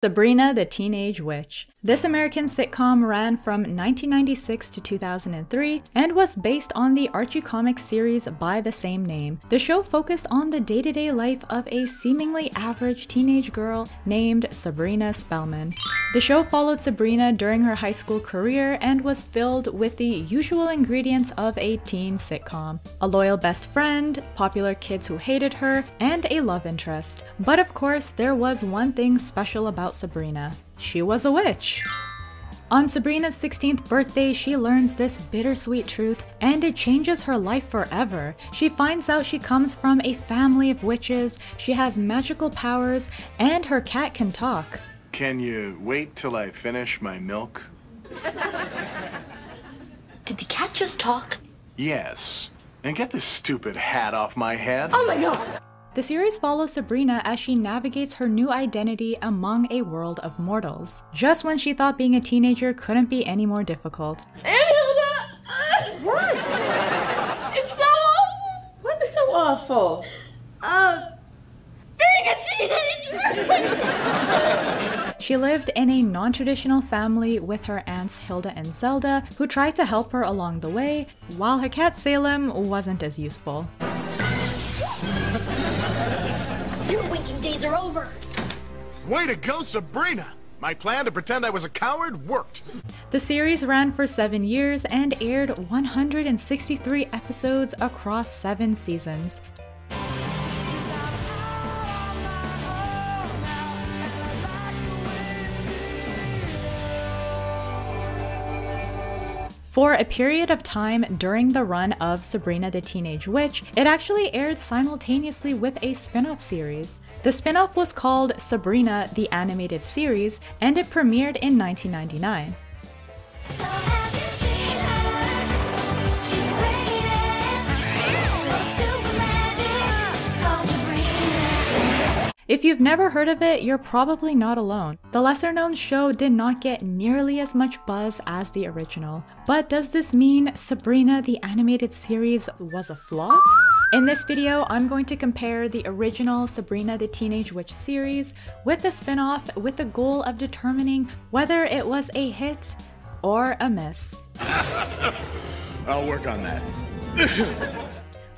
Sabrina the Teenage Witch. This American sitcom ran from 1996 to 2003 and was based on the Archie comics series by the same name. The show focused on the day-to-day life of a seemingly average teenage girl named Sabrina Spellman. The show followed Sabrina during her high school career and was filled with the usual ingredients of a teen sitcom: a loyal best friend, popular kids who hated her, and a love interest. But of course, there was one thing special about Sabrina. She was a witch. On Sabrina's 16th birthday, she learns this bittersweet truth, and it changes her life forever. She finds out she comes from a family of witches, she has magical powers, and her cat can talk. Can you wait till I finish my milk? Did the cat just talk? Yes. And get this stupid hat off my head. Oh my god! The series follows Sabrina as she navigates her new identity among a world of mortals, just when she thought being a teenager couldn't be any more difficult. What? It's so awful! What's so awful? Being a teenager! She lived in a non-traditional family with her aunts Hilda and Zelda, who tried to help her along the way, while her cat Salem wasn't as useful. Your winking days are over! Way to go, Sabrina! My plan to pretend I was a coward worked. The series ran for 7 years and aired 163 episodes across 7 seasons. For a period of time during the run of Sabrina the Teenage Witch, it actually aired simultaneously with a spin-off series. The spin-off was called Sabrina the Animated Series, and it premiered in 1999. If you've never heard of it, you're probably not alone. The lesser-known show did not get nearly as much buzz as the original. But does this mean Sabrina the Animated Series was a flop? In this video, I'm going to compare the original Sabrina the Teenage Witch series with the spin-off with the goal of determining whether it was a hit or a miss. I'll work on that.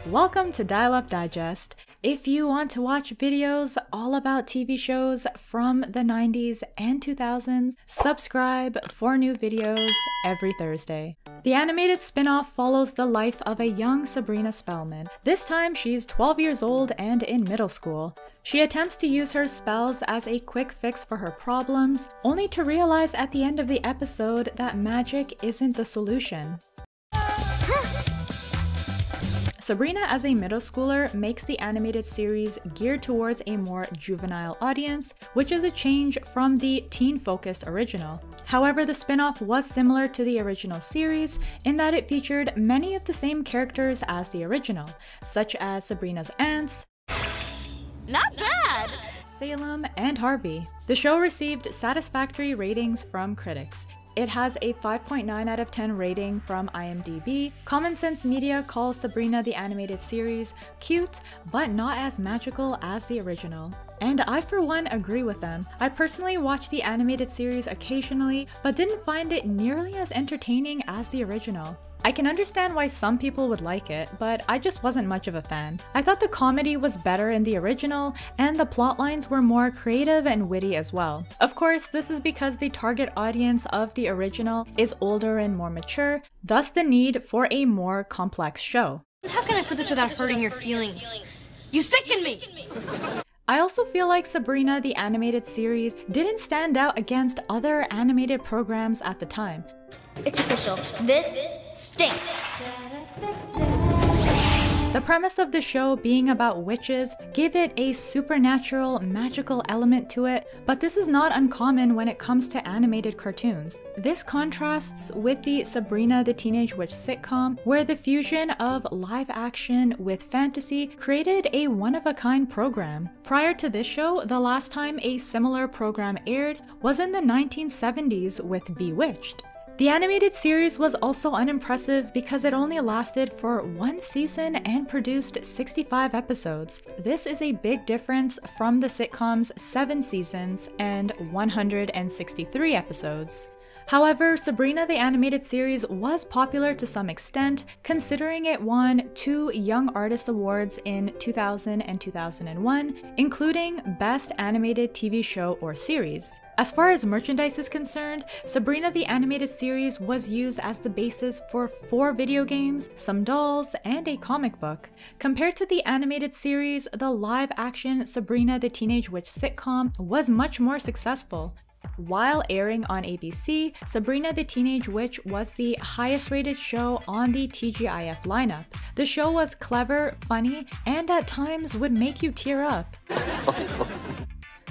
Welcome to Dial Up Digest. If you want to watch videos all about TV shows from the 90s and 2000s, subscribe for new videos every Thursday. The animated spin-off follows the life of a young Sabrina Spellman. This time she's 12 years old and in middle school. She attempts to use her spells as a quick fix for her problems, only to realize at the end of the episode that magic isn't the solution. Sabrina as a middle schooler makes the animated series geared towards a more juvenile audience, which is a change from the teen-focused original. However, the spin-off was similar to the original series in that it featured many of the same characters as the original, such as Sabrina's aunts, Not bad! Salem, and Harvey. The show received satisfactory ratings from critics. It has a 5.9 out of 10 rating from IMDb. Common Sense Media calls Sabrina the Animated Series cute, but not as magical as the original. And I for one agree with them. I personally watch the animated series occasionally, but didn't find it nearly as entertaining as the original. I can understand why some people would like it, but I just wasn't much of a fan. I thought the comedy was better in the original, and the plot lines were more creative and witty as well. Of course, this is because the target audience of the original is older and more mature, thus the need for a more complex show. How can I put this without hurting your feelings? You sicken me! I also feel like Sabrina the Animated Series didn't stand out against other animated programs at the time. It's official. This stinks. The premise of the show being about witches gave it a supernatural, magical element to it, but this is not uncommon when it comes to animated cartoons. This contrasts with the Sabrina the Teenage Witch sitcom, where the fusion of live action with fantasy created a one-of-a-kind program. Prior to this show, the last time a similar program aired was in the 1970s with Bewitched. The animated series was also unimpressive because it only lasted for 1 season and produced 65 episodes. This is a big difference from the sitcom's 7 seasons and 163 episodes. However, Sabrina the Animated Series was popular to some extent, considering it won 2 Young Artist Awards in 2000 and 2001, including Best Animated TV Show or Series. As far as merchandise is concerned, Sabrina the Animated Series was used as the basis for 4 video games, some dolls, and a comic book. Compared to the animated series, the live-action Sabrina the Teenage Witch sitcom was much more successful. While airing on ABC, Sabrina the Teenage Witch was the highest rated show on the TGIF lineup. The show was clever, funny, and at times would make you tear up.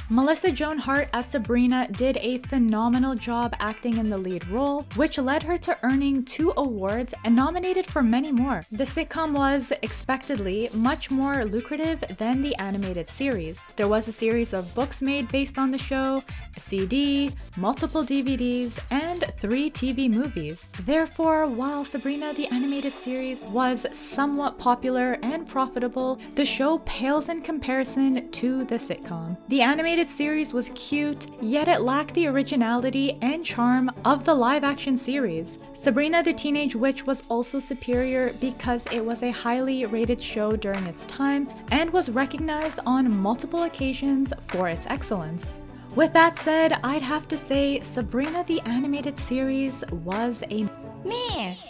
Melissa Joan Hart as Sabrina did a phenomenal job acting in the lead role, which led her to earning 2 awards and nominated for many more. The sitcom was, expectedly, much more lucrative than the animated series. There was a series of books made based on the show, a CD, multiple DVDs, and 3 TV movies. Therefore, while Sabrina the Animated Series was somewhat popular and profitable, the show pales in comparison to the sitcom. The animated series was cute, yet it lacked the originality and charm of the live-action series. Sabrina the Teenage Witch was also superior because it was a highly rated show during its time and was recognized on multiple occasions for its excellence. With that said, I'd have to say Sabrina the Animated Series was a miss.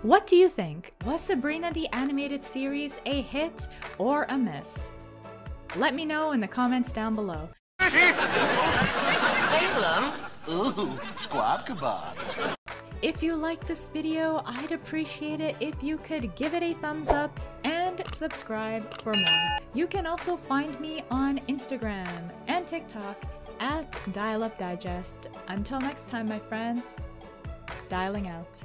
What do you think? Was Sabrina the Animated Series a hit or a miss? Let me know in the comments down below. Salem? Ooh, squab kebabs. If you liked this video, I'd appreciate it if you could give it a thumbs up and subscribe for more. You can also find me on Instagram and TikTok at dialupdigest. Until next time, my friends, dialing out.